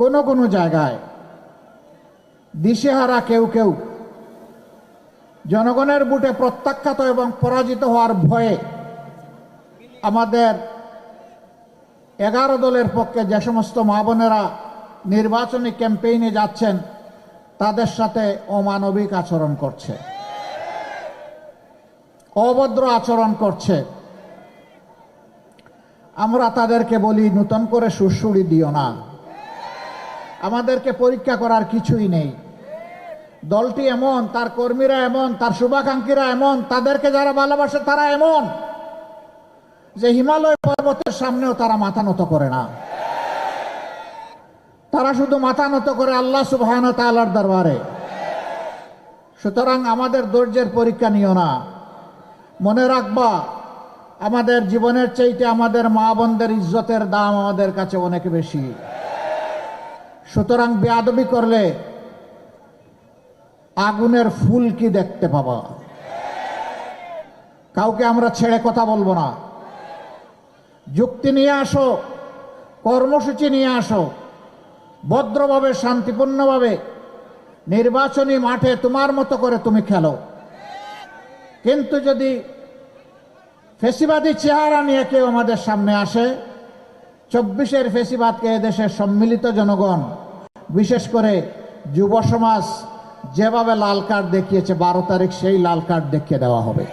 কোনো কোনো জায়গায় দিশেহারা কেউ কেউ জনগণের বুটে প্রত্যাখ্যাত এবং পরাজিত হওয়ার ভয়ে আমাদের 11 দলের পক্ষে যে সমস্ত মা বোনেরা নির্বাচনী ক্যাম্পেইনে যাচ্ছেন তাদের সাথে অমানবিক আচরণ করছে, অভদ্র আচরণ করছে। আমরা তাদেরকে বলি, নতুন করে সুড়সুড়ি দিও না, আমাদেরকে পরীক্ষা করার কিছুই নেই। দলটি এমন, তার কর্মীরা এমন, তার শুভাকাঙ্ক্ষীরা এমন, তাদেরকে যারা ভালোবাসে তারা এমন যে হিমালয় পর্বতের সামনেও তারা মাথা নত করে না। তারা শুধু মাথা নত করে আল্লাহ সুবহানাহু ওয়া তাআলার দরবারে। সুতরাং আমাদের ধৈর্যের পরীক্ষা নিও না। মনে রাখবা, আমাদের জীবনের চাইতে আমাদের মা বোনদের ইজ্জতের দাম আমাদের কাছে অনেক বেশি। সুতরাং বেয়াদবি করলে আগুনের ফুল কি দেখতে পাবা। কাউকে আমরা ছেড়ে কথা বলবো না। যুক্তি নিয়ে আসো, কর্মসূচি নিয়ে আসো, ভদ্রভাবে শান্তিপূর্ণভাবে নির্বাচনী মাঠে তোমার মতো করে তুমি খেলো। কিন্তু যদি ফেসিবাদী চেহারা নিয়ে কেউ আমাদের সামনে আসে, 24-এর ফেসিবাদকে এদেশের সম্মিলিত জনগণ, বিশেষ করে যুব সমাজ যেভাবে লাল কার্ড দেখিয়েছে, 12 তারিখ সেই লাল কার্ড দেখিয়ে দেওয়া হবে।